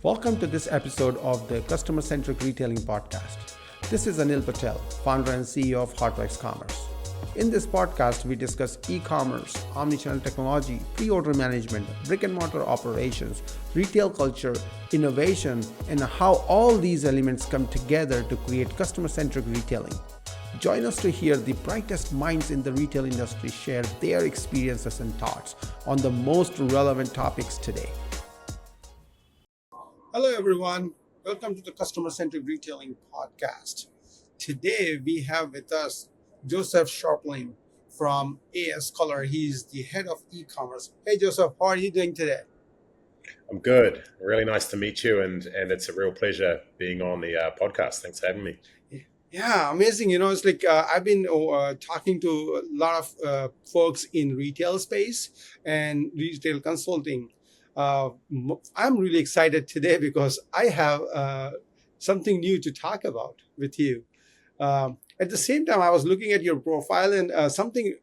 Welcome to this episode of the Customer-Centric Retailing Podcast. This is Anil Patel, founder and CEO of Hotwise Commerce. In this podcast, we discuss e-commerce, omnichannel technology, pre-order management, brick-and-mortar operations, retail culture, innovation, and how all these elements come together to create customer-centric retailing. Join us to hear the brightest minds in the retail industry share their experiences and thoughts on the most relevant topics today. Hello, everyone. Welcome to the Customer-Centric Retailing Podcast. Today, we have with us Joseph Sharplin from AS Color. He's the head of e-commerce. Hey, Joseph, how are you doing today? I'm good. Really nice to meet you, and it's a real pleasure being on the podcast. Thanks for having me. Yeah, amazing. It's like I've been talking to a lot of folks in retail space and retail consulting. I'm really excited today because I have something new to talk about with you. At the same time, I was looking at your profile, and something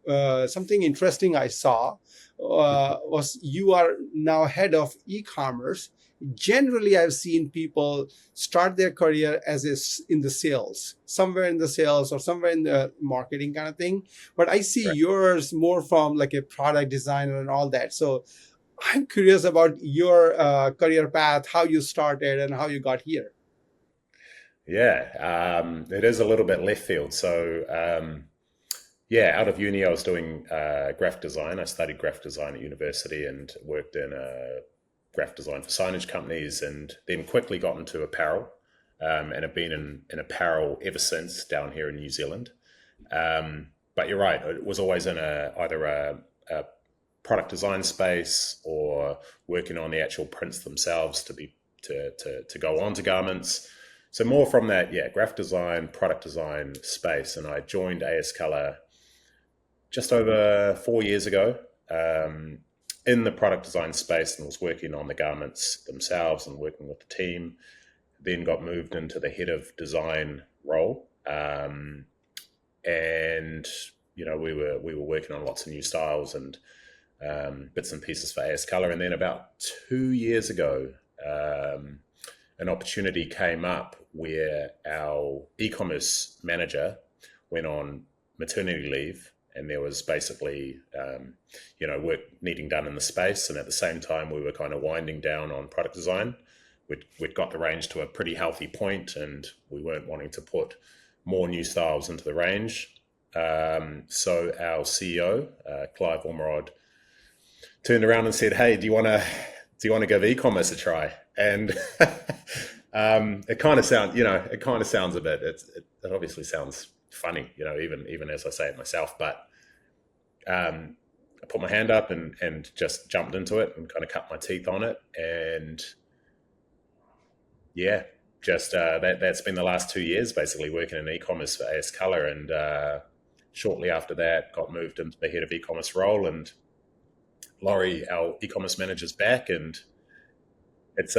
interesting I saw was you are now head of e-commerce. Generally, I've seen people start their career in the sales, somewhere in the sales or somewhere in the marketing kind of thing. But I see yours more from like a product designer and all that. So I'm curious about your career path, how you started and how you got here. Yeah, it is a little bit left field. So, out of uni, I was doing graphic design. I studied graphic design at university and worked in graphic design for signage companies, and then quickly got into apparel, and have been in apparel ever since down here in New Zealand. But you're right, it was always in either a product design space or working on the actual prints themselves to go on to garments. So more from that, graphic design, product design space. And I joined AS Color just over 4 years ago in the product design space, and was working on the garments themselves and working with the team. Then got moved into the head of design role. And, we were working on lots of new styles and bits and pieces for AS Color. And then about 2 years ago, an opportunity came up where our e-commerce manager went on maternity leave, and there was basically, work needing done in the space. And at the same time, we were kind of winding down on product design. We'd got the range to a pretty healthy point, and we weren't wanting to put more new styles into the range. So our CEO, Clive Ormerod, turned around and said, "Hey, do you want to give e-commerce a try?" And it kind of sounds a bit. It obviously sounds funny, even as I say it myself. But I put my hand up and just jumped into it and kind of cut my teeth on it. And that's been the last 2 years basically working in e-commerce for AS Color. And shortly after that, got moved into the head of e-commerce role, and Laurie, our e-commerce manager's back, and it's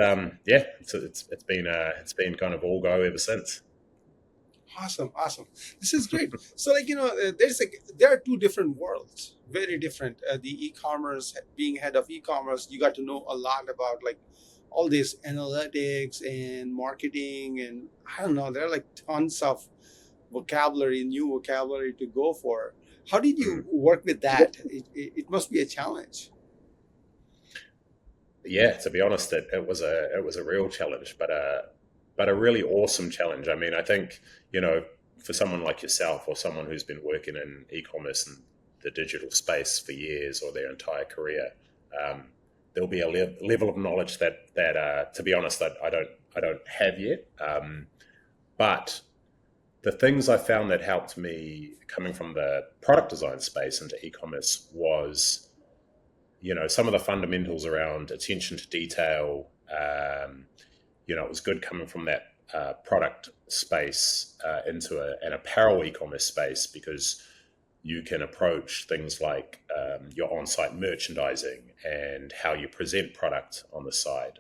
been kind of all go ever since. Awesome. This is great. So there are two different worlds, very different. The e-commerce, being head of e-commerce, you got to know a lot about like all this analytics and marketing, and I don't know, there are like tons of new vocabulary to go for. How did you work with that? It must be a challenge. Yeah, to be honest, it was a real challenge, but a really awesome challenge. I mean, I think, for someone like yourself or someone who's been working in e-commerce and the digital space for years or their entire career, there'll be a level of knowledge that to be honest, I don't have yet. But the things I found that helped me coming from the product design space into e-commerce was, some of the fundamentals around attention to detail. It was good coming from that product space into an apparel e-commerce space, because you can approach things like your on-site merchandising and how you present product on the site.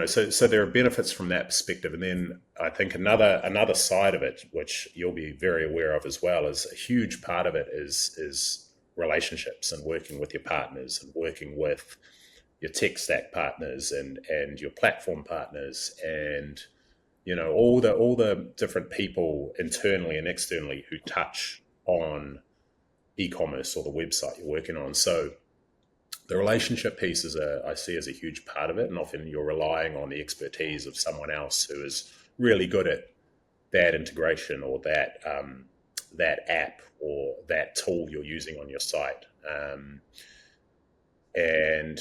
So there are benefits from that perspective. And then I think another side of it, which you'll be very aware of as well, is a huge part of it is relationships and working with your partners and working with your tech stack partners and your platform partners, and all the different people internally and externally who touch on e-commerce or the website you're working on. So the relationship piece I see as a huge part of it, and often you're relying on the expertise of someone else who is really good at that integration or that app or that tool you're using on your site. And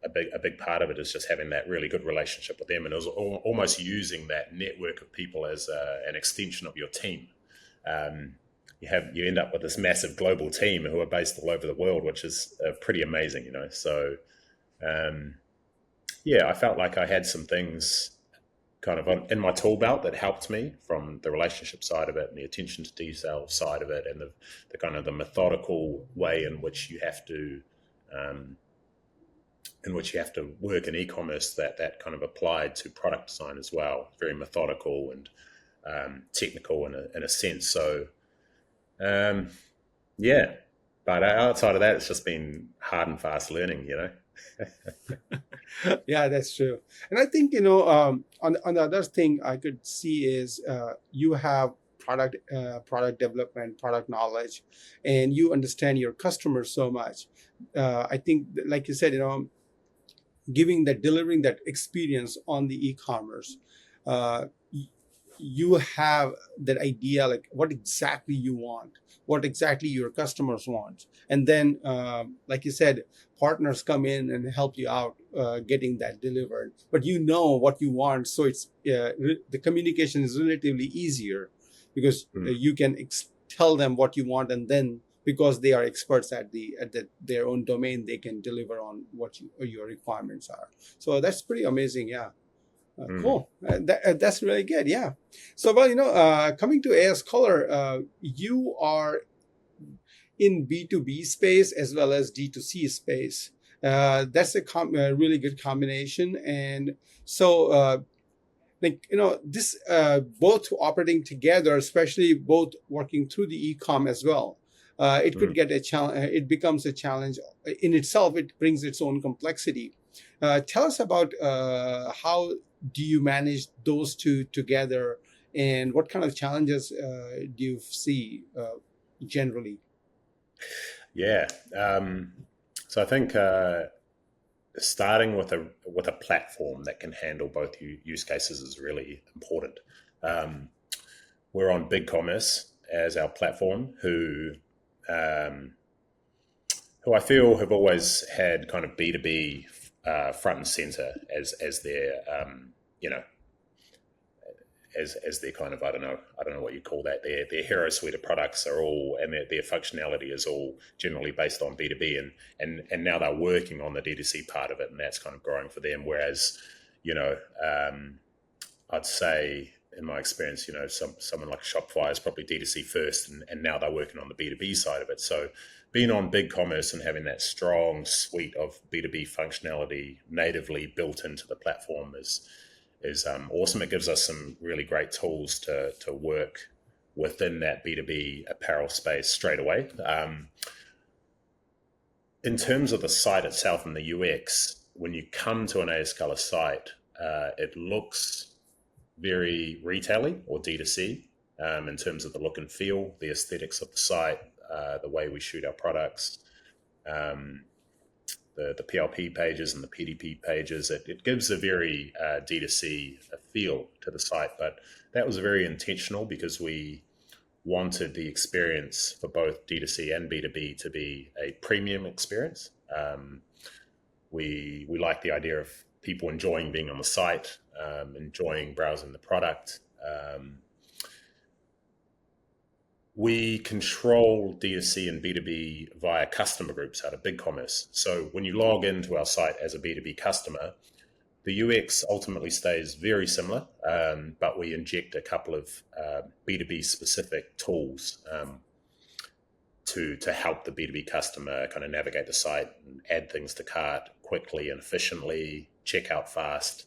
a big part of it is just having that really good relationship with them, and it was almost using that network of people as an extension of your team. You end up with this massive global team who are based all over the world, which is pretty amazing, So, I felt like I had some things kind of in my tool belt that helped me, from the relationship side of it and the attention to detail side of it, and the kind of the methodical way in which you have to work in e-commerce, that kind of applied to product design as well. Very methodical and technical in a sense. So, but outside of that, it's just been hard and fast learning, Yeah, that's true. And I think, on the other thing I could see is, you have product development, product knowledge, and you understand your customers so much. I think, like you said, delivering that experience on the e-commerce, uh, you have that idea, like what exactly you want, what exactly your customers want, and then, like you said, partners come in and help you out, getting that delivered. But you know what you want, so it's the communication is relatively easier, because you can tell them what you want, and then, because they are experts at their own domain, they can deliver on what your requirements are. So that's pretty amazing. Yeah. Cool. That's really good. Yeah. So, well, coming to AS Color, you are in B2B space as well as D2C space. That's a really good combination. And so, this, both operating together, especially both working through the e-com as well, it could get a challenge. It becomes a challenge in itself. It brings its own complexity. Tell us about, how do you manage those two together, and what kind of challenges do you see generally? Yeah. So I think starting with a platform that can handle both use cases is really important. We're on BigCommerce as our platform, who I feel have always had kind of B2B front and center as their as their kind of, I don't know what you call that, their hero suite of products are all, and their functionality is all generally based on B2B, and now they're working on the D2C part of it, and that's kind of growing for them. Whereas, I'd say, in my experience, someone like Shopify is probably D2C first, and now they're working on the B2B side of it. So being on BigCommerce and having that strong suite of B2B functionality natively built into the platform is awesome. It gives us some really great tools to work within that B2B apparel space straight away. In terms of the site itself and the UX, when you come to an AS Color site, it looks very retail-y or D2C, in terms of the look and feel, the aesthetics of the site, the way we shoot our products, the PLP pages and the PDP pages. It gives a very D2C feel to the site, but that was very intentional because we wanted the experience for both D2C and B2B to be a premium experience. We like the idea of people enjoying being on the site, enjoying browsing the product. We control D2C and B2B via customer groups out of BigCommerce. So when you log into our site as a B2B customer, the UX ultimately stays very similar, but we inject a couple of B2B specific tools to help the B2B customer kind of navigate the site and add things to cart quickly and efficiently, check out fast.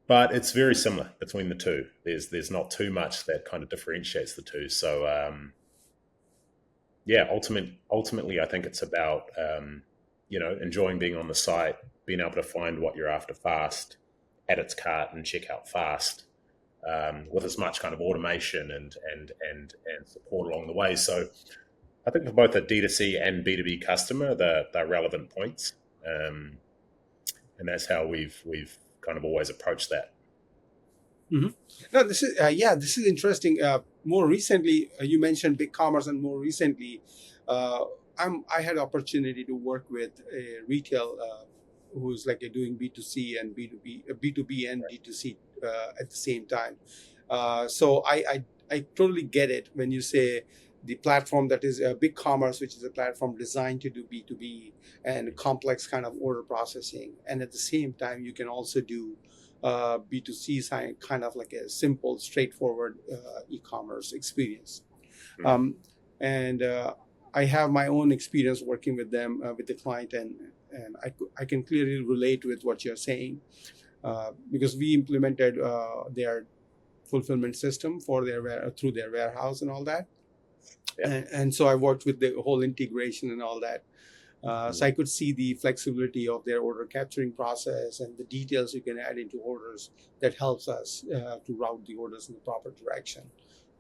But it's very similar between the two. There's not too much that kind of differentiates the two. So ultimately, I think it's about enjoying being on the site, being able to find what you're after fast, add its cart and check out fast, with as much kind of automation and support along the way. So I think for both a D2C and B2B customer, they're relevant points, and that's how we've kind of always approached that. Hmm. No, this is interesting. More recently, you mentioned big commerce, and more recently, uh, I had opportunity to work with a retail who's like doing B2C and B2B and D2C at the same time. So I totally get it when you say the platform that is big commerce, which is a platform designed to do B2B and complex kind of order processing, and at the same time you can also do B2C kind of like a simple, straightforward e-commerce experience. Mm. Um, and I have my own experience working with them, with the client, and I can clearly relate with what you're saying because we implemented their fulfillment system for through their warehouse and all that. Yeah. And so I worked with the whole integration and all that. So Mm. I could see the flexibility of their order capturing process and the details you can add into orders that helps us to route the orders in the proper direction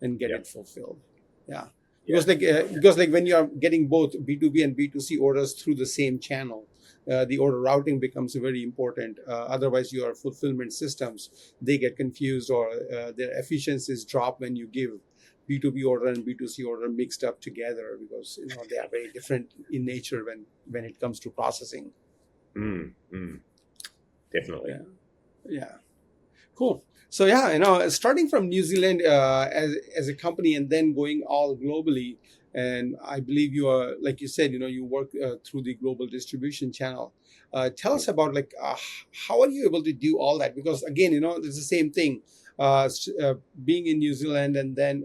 and get Yeah. it fulfilled. Yeah, Yeah. because like when you are getting both B2B and B2C orders through the same channel, the order routing becomes very important. Otherwise, your fulfillment systems they get confused or their efficiencies drop when you give B2B order and B2C order mixed up together because they are very different in nature when it comes to processing. Mm. Mm. Definitely. Yeah, yeah, cool. So yeah, starting from New Zealand as a company and then going all globally, and I believe you are like you said, you work through the global distribution channel. Tell Yeah. us about like how are you able to do all that? Because again, it's the same thing. Being in New Zealand and then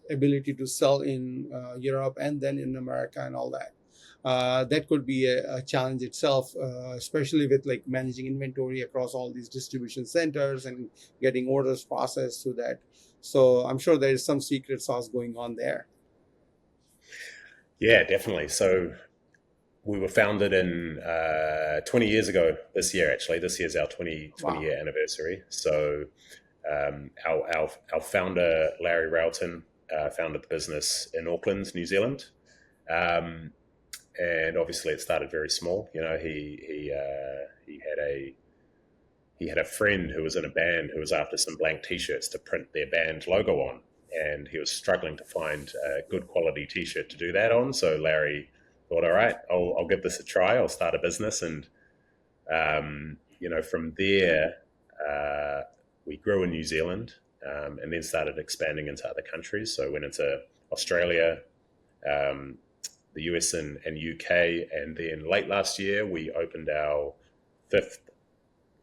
ability to sell in Europe and then in America and all that. That could be a challenge itself, especially with like managing inventory across all these distribution centers and getting orders processed through that. So I'm sure there is some secret sauce going on there. Yeah, definitely. So we were founded in 20 years ago this year, actually. This year's our 20 Wow. year anniversary. So our founder, Larry Railton, founded the business in Auckland, New Zealand. Um, and obviously it started very small. He had a friend who was in a band who was after some blank T-shirts to print their band logo on, and he was struggling to find a good quality T-shirt to do that on. So Larry thought, "All right, I'll give this a try. I'll start a business." And from there, uh, we grew in New Zealand, and then started expanding into other countries. So went into Australia, um, the US and UK, and then late last year we opened our fifth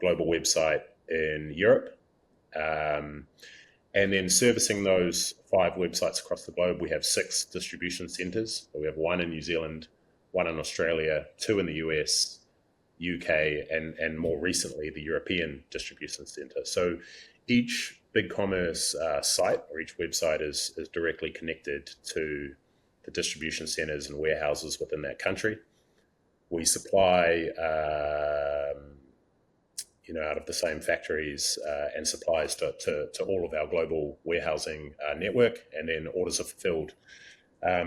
global website in Europe. Um, and then servicing those 5 websites across the globe, we have 6 distribution centers. So we have 1 in New Zealand, 1 in Australia, 2 in the US, UK, and more recently the European distribution center. So each BigCommerce site or each website is directly connected to the distribution centers and warehouses within that country. We supply out of the same factories and supplies to all of our global warehousing network, and then orders are fulfilled out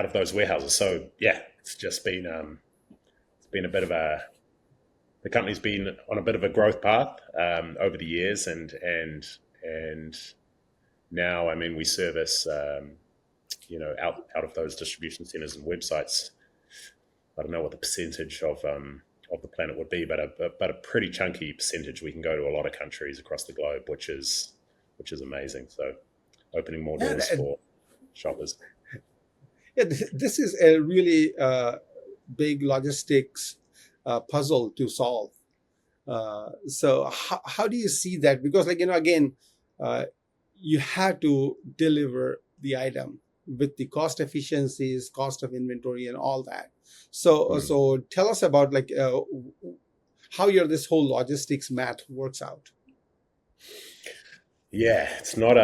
of those warehouses. So yeah, it's just been a bit of the company's been on a bit of a growth path over the years, and now we service out of those distribution centers and websites. I don't know what the percentage of the planet would be, but a pretty chunky percentage. We can go to a lot of countries across the globe, which is amazing. So opening more Yeah, doors for shoppers. yeah. This is a really big logistics puzzle to solve. So how do you see that? Because again, uh, you have to deliver the item with the cost efficiencies, cost of inventory, and all that. Mm. So tell us about like how this whole logistics math works out. Yeah, it's not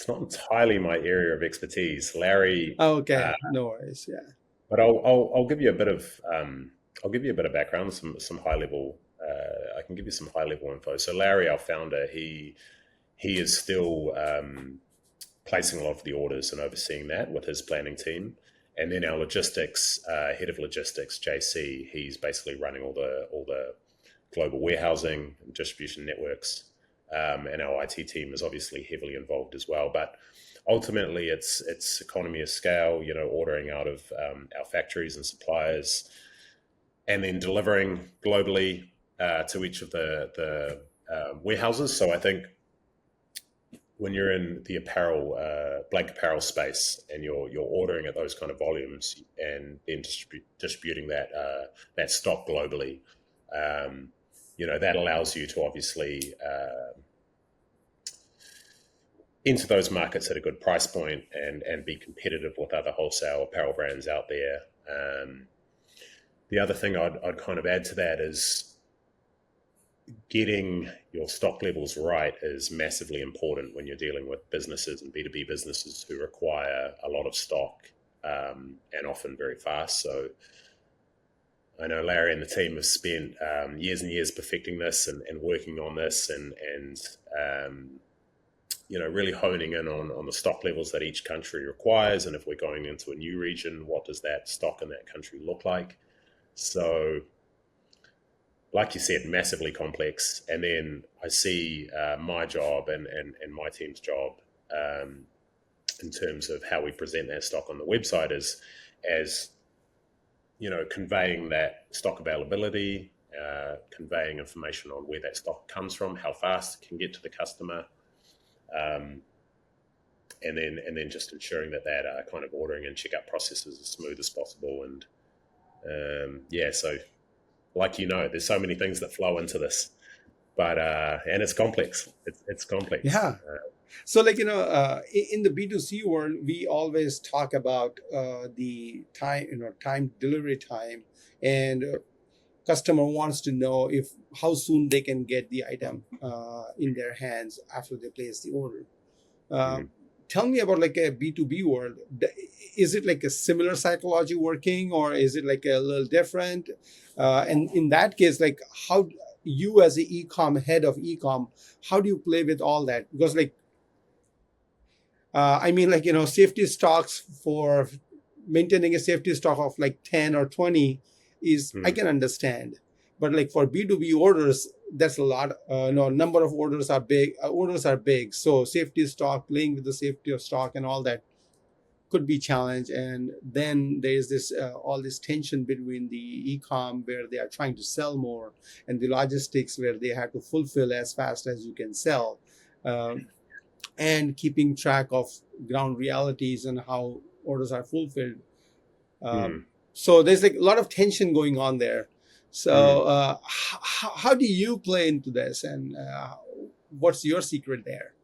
entirely my area of expertise. Larry, Okay, no worries. Yeah. But I'll give you a bit of I'll give you a bit of background, some high level. I can give you some high level info. So Larry, our founder, he is still placing a lot of the orders and overseeing that with his planning team. And then our logistics head of logistics, JC, he's basically running all the global warehousing and distribution networks. And our IT team is obviously heavily involved as well. But ultimately, it's economy of scale. Ordering out of our factories and suppliers, and then delivering globally to each of the warehouses. So I think when you're in the apparel, blank apparel space, and you're ordering at those kind of volumes, and then distributing that stock globally, that allows you to obviously enter those markets at a good price point and be competitive with other wholesale apparel brands out there. The other thing I'd kind of add to that is getting your stock levels right is massively important when you're dealing with businesses and B2B businesses who require a lot of stock, and often very fast. So I know Larry and the team have spent years and years perfecting this and working on this, and really honing in on the stock levels that each country requires. And if we're going into a new region, what does that stock in that country look like? So, like you said, massively complex. And then I see my job and my team's job in terms of how we present that stock on the website as conveying that stock availability, conveying information on where that stock comes from, how fast it can get to the customer, and then just ensuring that kind of ordering and checkout process is as smooth as possible. And so like there's so many things that flow into this, but and it's complex. It's complex. Yeah. So, in the B2C world, we always talk about the time, time delivery time, and customer wants to know how soon they can get the item in their hands after they place the order. Mhm. Tell me about like a B2B world. Is it like a similar psychology working, or is it like a little different? And in that case, like how you as a head of ecom, how do you play with all that? Because safety stocks, for maintaining a safety stock of like 10 or 20 is, I Mhm. can understand. But like for B2B orders, that's a lot. Number of orders are big. So safety stock, playing with the safety of stock and all that could be challenged. And then there's this all this tension between the e-com, where they are trying to sell more, and the logistics, where they have to fulfill as fast as you can sell. Um, and keeping track of ground realities and how orders are fulfilled. Um, Mhm. so there's like a lot of tension going on there. So Mhm. how do you play into this, and what's your secret there?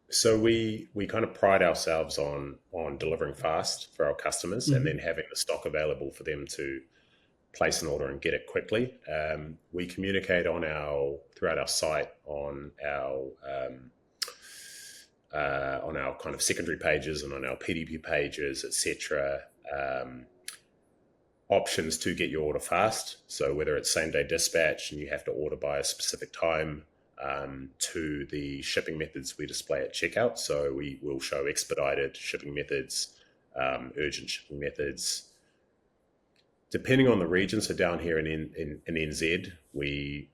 So we kind of pride ourselves on delivering fast for our customers, and Hmm. then having the stock available for them to place an order and get it quickly. We communicate throughout our site, on our kind of secondary pages and on our PDP pages, etc. Options to get your order fast. So whether it's same day dispatch and you have to order by a specific time, to the shipping methods we display at checkout. So we will show expedited shipping methods, urgent shipping methods, depending on the region. So down here in NZ, we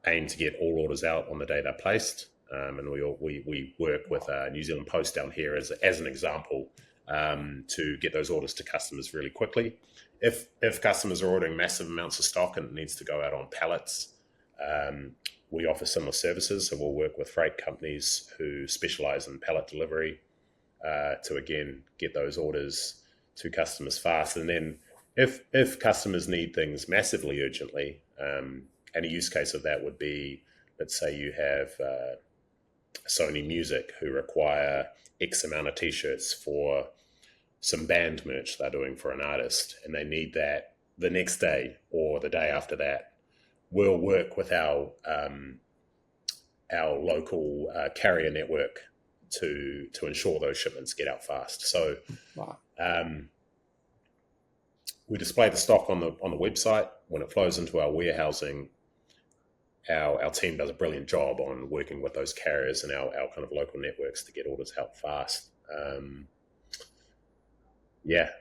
aim to get all orders out on the day they're placed. And we work with New Zealand Post down here as an example, to get those orders to customers really quickly. If customers are ordering massive amounts of stock and it needs to go out on pallets, we offer similar services. So we'll work with freight companies who specialize in pallet delivery, to again get those orders to customers fast. And then if customers need things massively urgently, and a use case of that would be, let's say you have Sony Music who require X amount of t-shirts for some band merch they're doing for an artist, and they need that the next day or the day after that. We'll work with our local carrier network to ensure those shipments get out fast. So Wow. um, we display the stock on the website. When it flows into our warehousing, our team does a brilliant job on working with those carriers and our kind of local networks to get orders out fast.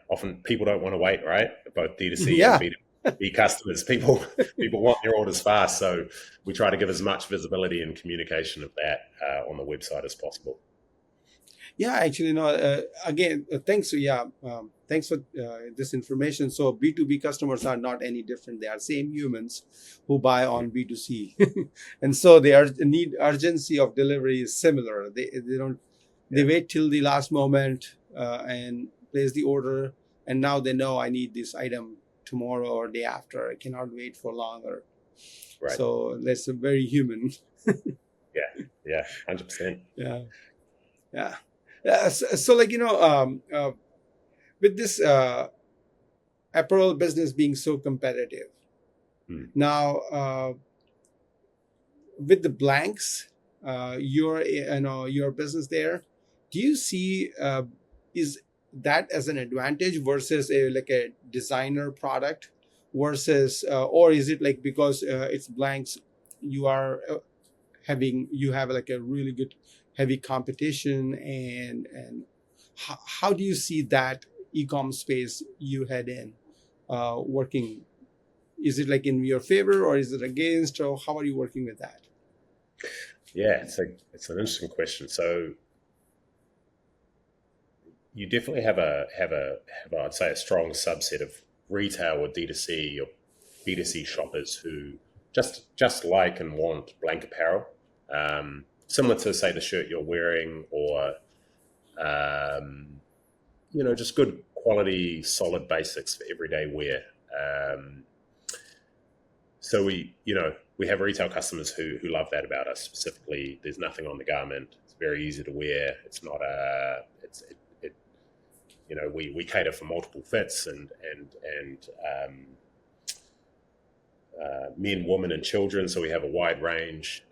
Often people don't want to wait, right? Both D2C and Yeah. B2B customers, people want their orders fast. So we try to give as much visibility and communication of that on the website as possible. Yeah, actually, no. Again, thanks. Yeah, thanks for this information. So B2B customers are not any different. They are same humans who buy on B2C, and so their need urgency of delivery is similar. They don't they Yeah. wait till the last moment and place the order, and now they know I need this item tomorrow or day after. I cannot wait for longer. Right. So that's very human. Yeah, 100%. Yeah, yeah. So like with this apparel business being so competitive now, with the blanks, your business there, do you see is that as an advantage versus a designer product versus or is it like because it's blanks you are you have like a really good heavy competition and how do you see that e-com space you head in working? Is it like in your favor or is it against, or how are you working with that? Yeah, it's an interesting question. So you definitely have I'd say a strong subset of retail or D2C or B2C shoppers who just like and want blank apparel, similar to say the shirt you're wearing, or just good quality, solid basics for everyday wear. So we have retail customers who love that about us. Specifically, there's nothing on the garment. It's very easy to wear. It's not we cater for multiple fits and men, women, and children. So we have a wide range.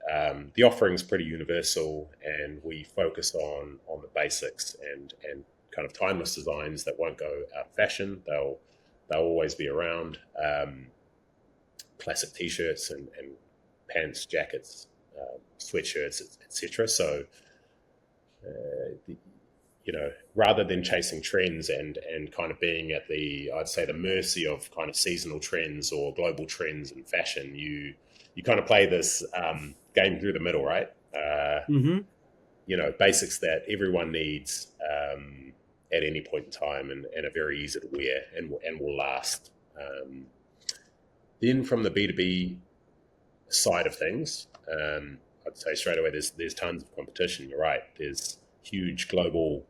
The offering's pretty universal, and we focus on the basics and kind of timeless designs that won't go out of fashion. They'll always be around. Classic t-shirts and pants, jackets, sweatshirts, etc. So, rather than chasing trends and kind of being at I'd say the mercy of kind of seasonal trends or global trends in fashion, you kind of play this game through the middle, right? Mm-hmm. Basics that everyone needs at any point in time and are very easy to wear and will last. Then from the B2B side of things, I'd say straight away there's tons of competition. You're right. There's huge global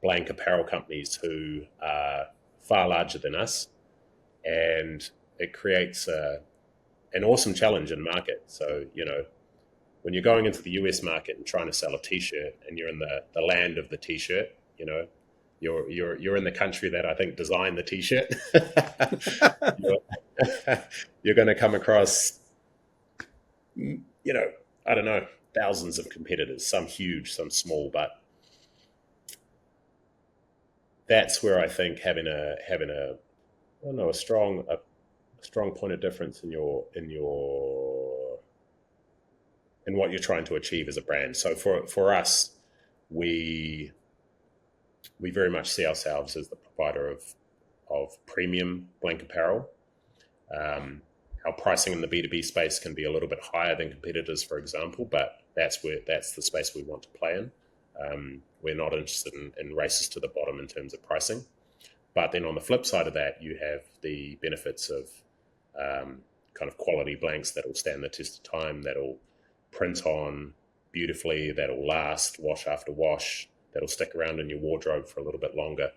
blank apparel companies who are far larger than us, and it creates an awesome challenge in market. So, when you're going into the US market and trying to sell a t-shirt and you're in the land of the t-shirt, you're in the country that I think designed the t-shirt. You're going to come across, I don't know, thousands of competitors, some huge, some small, but that's where I think having a I don't know, a strong point of difference in what you're trying to achieve as a brand. So for us, we very much see ourselves as the provider of premium blank apparel. Our pricing in the B2B space can be a little bit higher than competitors, for example, but that's the space we want to play in. We're not interested in races to the bottom in terms of pricing. But then on the flip side of that, you have the benefits of kind of quality blanks that will stand the test of time, that'll print on beautifully, that'll last wash after wash, that'll stick around in your wardrobe for a little bit longer.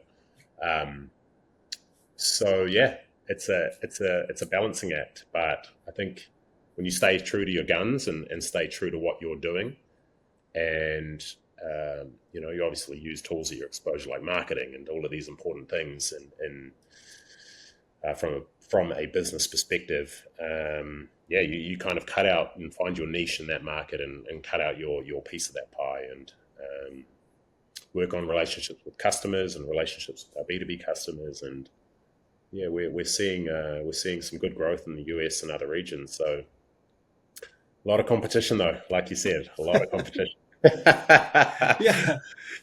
So yeah, it's a balancing act. But I think when you stay true to your guns and stay true to what you're doing, and you obviously use tools at your exposure like marketing and all of these important things, and from a business perspective, you kind of cut out and find your niche in that market and cut out your piece of that pie, and work on relationships with customers and relationships with our B2B customers, and yeah, we're seeing some good growth in the US and other regions. So a lot of competition, though, like you said, a lot of competition. Yeah.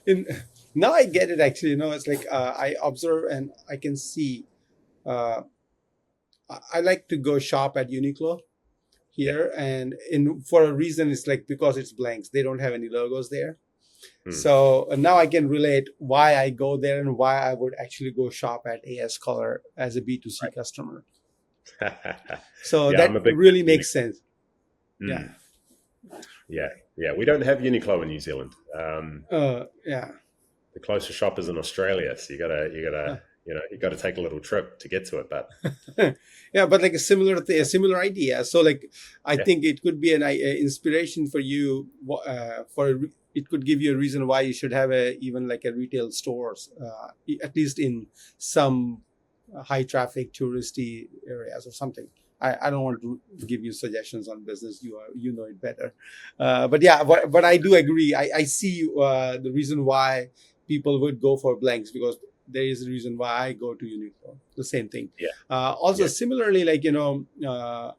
in, Now I get it, actually. It's like, I observe and I can see. uh, I like to go shop at Uniqlo Yeah. here, and in for a reason, it's like because it's blanks, they don't have any logos there. Hmm. So now I can relate why I go there and why I would actually go shop at AS Color as a B2C customer. So Yeah, I'm that a big fan really of Uniqlo. makes sense. Yeah. Hmm. Yeah, yeah, we don't have Uniqlo in New Zealand. Yeah. The closest shop is in Australia, so you gotta take a little trip to get to it. But Yeah, but like a similar idea. So like, I yeah, think it could be an inspiration for you. It could give you a reason why you should have even like a retail stores, at least in some high traffic touristy areas or something. I don't want to give you suggestions on business. You know it better. But yeah, but I do agree. I see the reason why people would go for blanks, because there is a reason why I go to Uniqlo. The same thing. yeah, Also, yeah. similarly, like,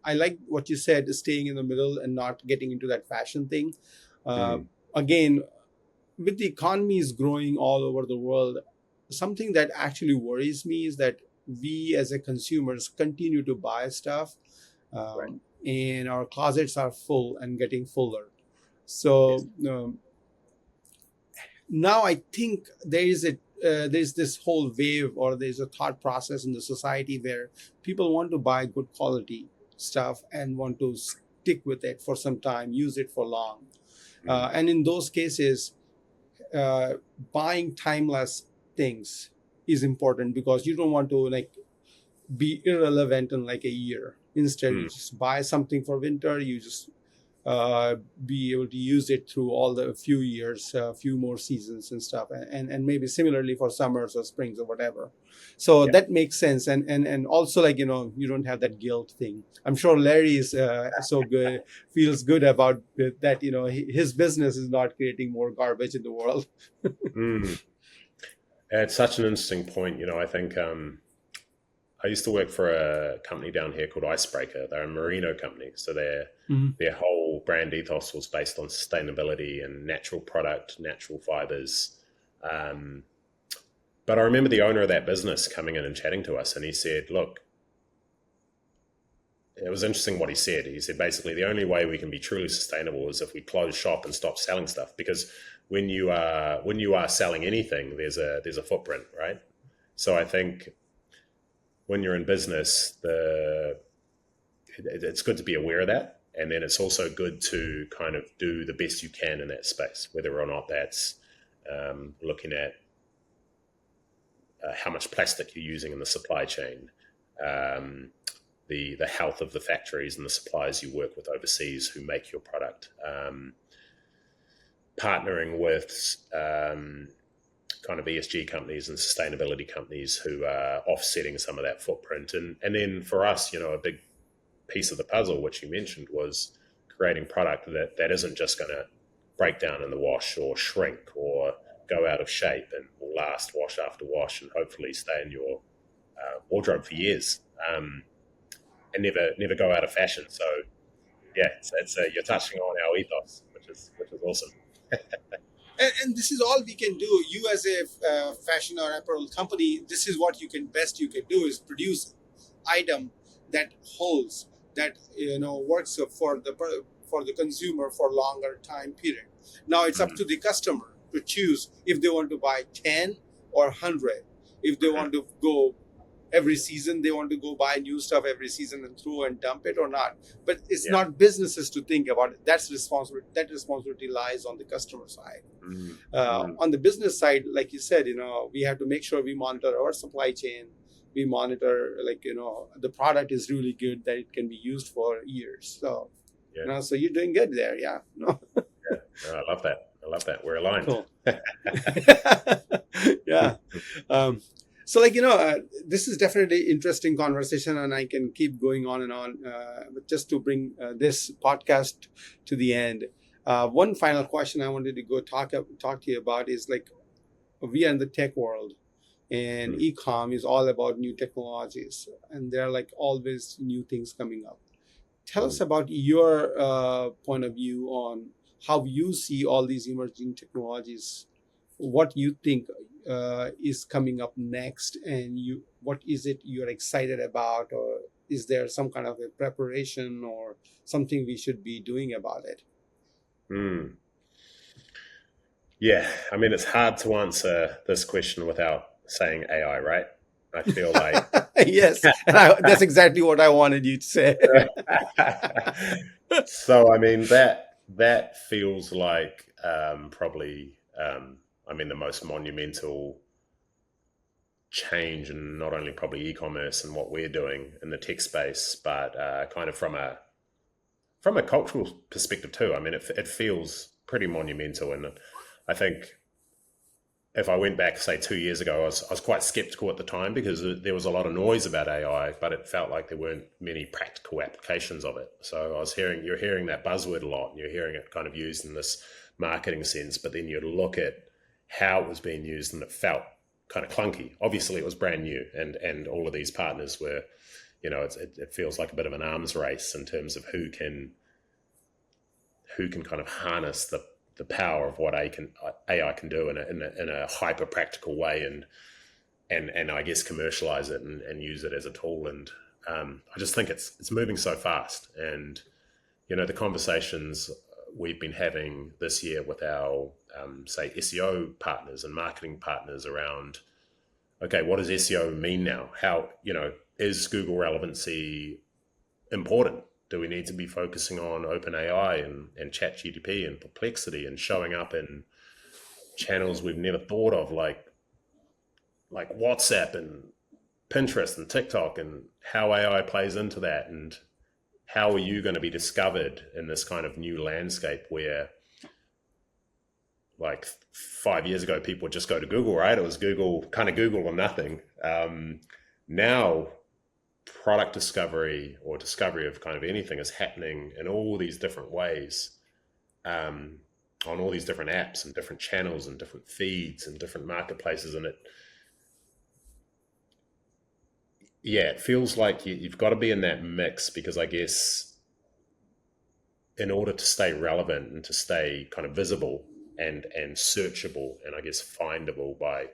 I like what you said, staying in the middle and not getting into that fashion thing. Uh, Mm, Again, with the economies growing all over the world, something that actually worries me is that we as a consumers continue to buy stuff, right. and our closets are full and getting fuller. Yes. So now I think there's this whole wave, or there's a thought process in the society where people want to buy good quality stuff and want to stick with it for some time, use it for long. Mm, And in those cases, uh, buying timeless things is important, because you don't want to like be irrelevant in like a year. Instead, you mm, just buy something for winter. You just be able to use it through all the few years, few more seasons and stuff, and maybe similarly for summers or springs or whatever. So yeah. that makes sense, and also, like, you don't have that guilt thing. I'm sure Larry is so good, feels good about that. His business is not creating more garbage in the world. Mm. It's such an interesting point. I think I used to work for a company down here called Icebreaker. They're a merino company, so Mhm. their whole brand ethos was based on sustainability and natural product, natural fibers. Um, but I remember the owner of that business coming in and chatting to us, and he said, "Look, it was interesting what he said. He said basically the only way we can be truly sustainable is if we close shop and stop selling stuff, because when you are selling anything, there's a footprint, right? So I think when you're in business, it's good to be aware of that, and then it's also good to kind of do the best you can in that space, whether or not that's looking at how much plastic you're using in the supply chain, um, the health of the factories and the suppliers you work with overseas who make your product, partnering with kind of ESG companies and sustainability companies who are offsetting some of that footprint. And then for us, a big piece of the puzzle, which you mentioned, was creating product that isn't just going to break down in the wash or shrink or go out of shape and will last wash after wash and hopefully stay in your wardrobe for years, and never go out of fashion. So yeah, it's you're touching on our ethos, which is awesome. And this is all we can do. You as a fashion or apparel company, this is what you can do, is produce item that holds, that works for the consumer for longer time period. Now it's up Mm, to the customer to choose if they want to buy 10 or 100. If they mhm. want to go every season, they want to go buy new stuff every season and throw and dump it, or not. But it's Yeah. not businesses to think about it. That responsibility lies on the customer side. Mm, mm, On the business side, like you said, we have to make sure we monitor our supply chain. We monitor, like, the product is really good, that it can be used for years. So, yeah. so you're doing good there. Yeah. No. Yeah. No, I love that. I love that. We're aligned. Cool. Yeah. Um, so, like, this is definitely interesting conversation, and I can keep going on and on. But just to bring this podcast to the end, one final question I wanted to go talk to you about is, like, we are in the tech world, and Mm. e-com is all about new technologies, and there are like always new things coming up. Tell us Mm. about your point of view on how you see all these emerging technologies, what you think is coming up next, and you what is it you're excited about, or is there some kind of a preparation or something we should be doing about it? Mm. Yeah, I mean, it's hard to answer this question without saying AI, right? I feel like. Yes, and that's exactly what I wanted you to say. So, I mean, that feels like probably, I mean, the most monumental change in not only probably e-commerce and what we're doing in the tech space, but kind of from a cultural perspective too. I mean, it feels pretty monumental, and I think if I went back, say, 2 years ago, I was quite skeptical at the time because there was a lot of noise about AI, but it felt like there weren't many practical applications of it. So you're hearing that buzzword a lot, and you're hearing it kind of used in this marketing sense, but then you look at how it was being used, and it felt kind of clunky. Obviously, it was brand new, and all of these partners were, it feels like a bit of an arms race in terms of who can kind of harness the power of what AI can do in a hyper practical way, and I guess commercialize it and use it as a tool. And I just think it's moving so fast. And the conversations we've been having this year with our say SEO partners and marketing partners around, okay, what does SEO mean now? How is Google relevancy important? Do we need to be focusing on OpenAI and ChatGPT and Perplexity and showing up in channels we've never thought of, like WhatsApp and Pinterest and TikTok, and how AI plays into that, and how are you going to be discovered in this kind of new landscape where, like 5 years ago, people would just go to Google, right? It was Google or nothing. Now product discovery or discovery of kind of anything is happening in all these different ways, on all these different apps and different channels and different feeds and different marketplaces. And it feels like you've got to be in that mix, because I guess in order to stay relevant and to stay kind of visible and searchable and I guess findable by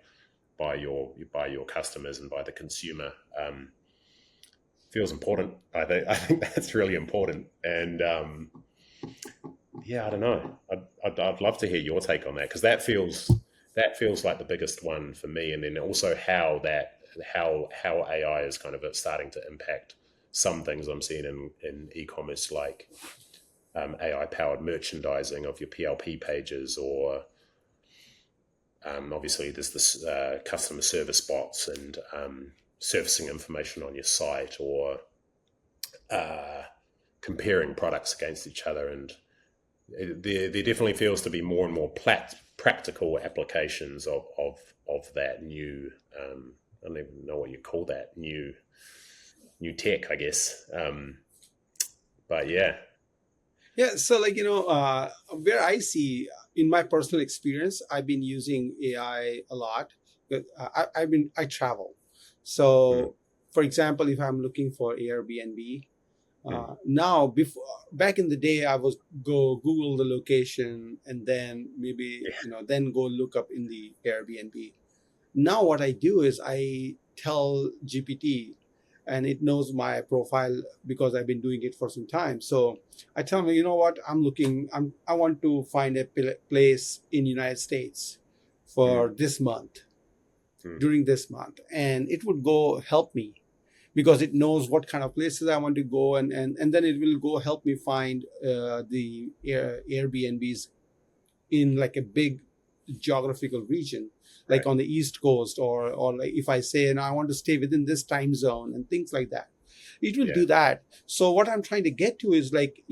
your customers and by the consumer, feels important. I think that's really important. And I don't know. I'd love to hear your take on that, because that feels like the biggest one for me. And then also how AI is kind of starting to impact some things I'm seeing in e-commerce, like AI powered merchandising of your PLP pages, or obviously there's this customer service bots and surfacing information on your site, or comparing products against each other. And there definitely feels to be more and more practical applications of that new, I don't even know what you call that, new tech, I guess. But yeah. Yeah, so like where I see in my personal experience, I've been using AI a lot. But I travel, Mm, so for example, if I'm looking for Airbnb, mm, now before back in the day, I was go Google the location and then maybe yeah. then go look up in the Airbnb. Now what I do is I tell GPT, and it knows my profile because I've been doing it for some time. So I tell them, you know what, I want to find a place in United States for Mm, this month, mm, during this month, and it would go help me because it knows what kind of places I want to go, and then it will go help me find the Airbnbs in like a big geographical region, like right. on the East Coast, or like if I say, and I want to stay within this time zone and things like that, it will Yeah. do that. So what I'm trying to get to is like,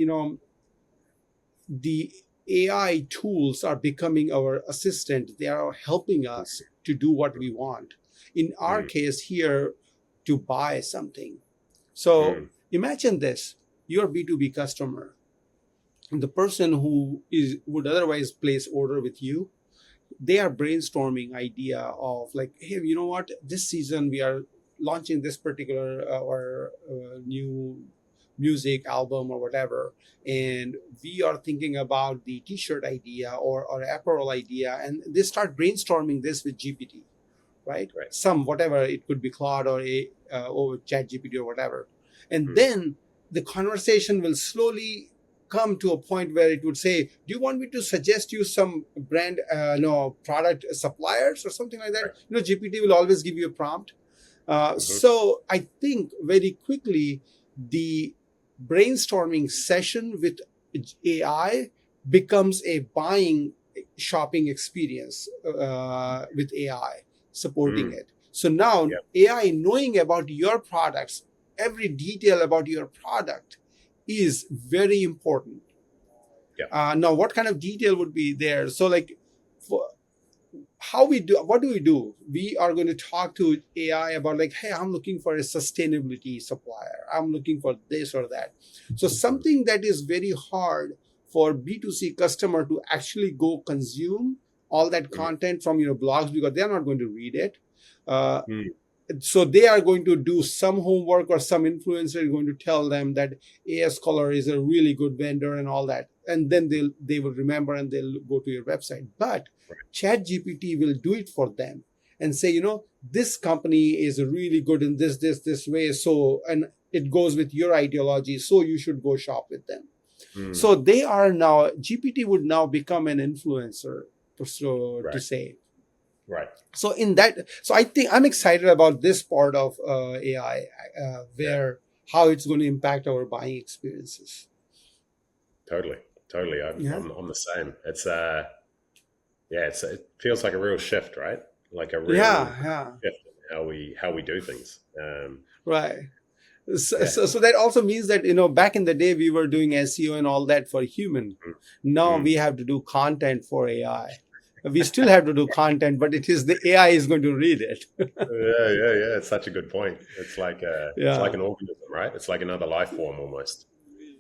the AI tools are becoming our assistant. They are helping us to do what we want. In our Mm, case here, to buy something. So mm, imagine this: you're B2B customer, and the person who would otherwise place order with you, they are brainstorming idea of like, hey, you know what, this season we are launching this particular or new music album or whatever, and we are thinking about the t-shirt idea or apparel idea, and they start brainstorming this with GPT, right? Right. Some whatever, it could be Claude or a or Chat GPT or whatever, and Mm. then the conversation will slowly come to a point where it would say, do you want me to suggest you some brand product suppliers or something like that? Right. You know, GPT will always give you a prompt. So I think very quickly the brainstorming session with AI becomes a buying shopping experience with AI supporting it. So now AI knowing about your products, every detail about your product is very important. Now, what kind of detail would be there? So like, what do we do? We are going to talk to AI about like, hey, I'm looking for a sustainability supplier. I'm looking for this or that. So something that is very hard for B2C customer to actually go consume all that content from your blogs, because they're not going to read it. So they are going to do some homework, or some influencer is going to tell them that AS Color is a really good vendor and all that. And then they will remember and they'll go to your website. But ChatGPT will do it for them and say, you know, this company is really good in this way. So, and it goes with your ideology. So you should go shop with them. So they are now, GPT would now become an influencer, to say. Right. So I think I'm excited about this part of AI, how it's going to impact our buying experiences. Totally. I'm the same. It's it feels like a real shift, right? Like a real shift in how we do things. Right. So that also means that, you know, back in the day we were doing SEO and all that for human. Now we have to do content for AI. We still have to do content, but it is the AI is going to read it. Yeah. It's such a good point. It's like it's like an organism, right? It's like another life form almost.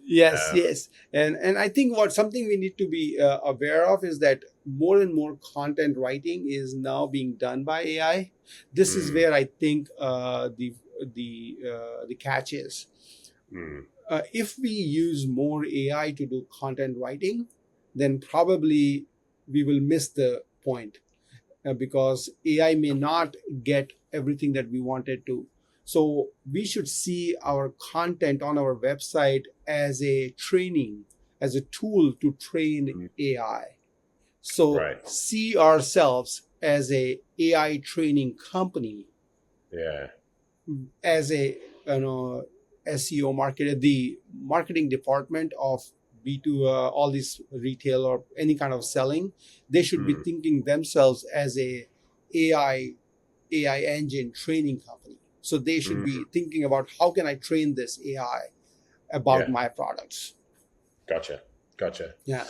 Yes. And I think something we need to be aware of is that more and more content writing is now being done by AI. This is where I think the catch is. If we use more AI to do content writing, then probably we will miss the point, because AI may not get everything that we wanted to. So we should see our content on our website as a training, as a tool to train AI. So see ourselves as a AI training company. As a SEO marketer, the marketing department of B2, all this retail or any kind of selling, they should be thinking themselves as a AI engine training company. So they should be thinking about, how can I train this AI about my products? Gotcha. Yeah.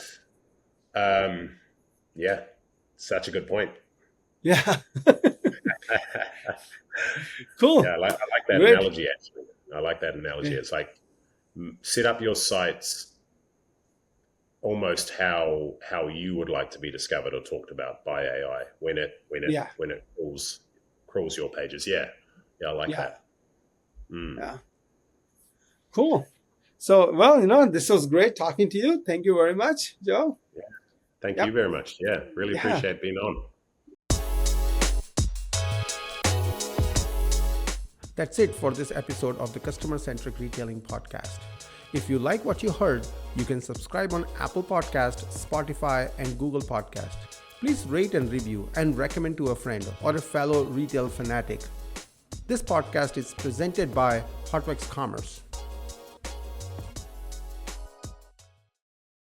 Such a good point. Yeah. Cool. Yeah, I like that analogy, actually. I like that analogy. It's like, set up your sites almost how you would like to be discovered or talked about by AI when it crawls your pages. Yeah, I like that. Yeah. Cool. So, well, this was great talking to you. Thank you very much, Joe. Yeah. Thank you very much. Yeah, really appreciate being on. That's it for this episode of the Customer-Centric Retailing Podcast. If you like what you heard, you can subscribe on Apple Podcast, Spotify, and Google Podcast. Please rate and review and recommend to a friend or a fellow retail fanatic. This podcast is presented by Hotworks Commerce.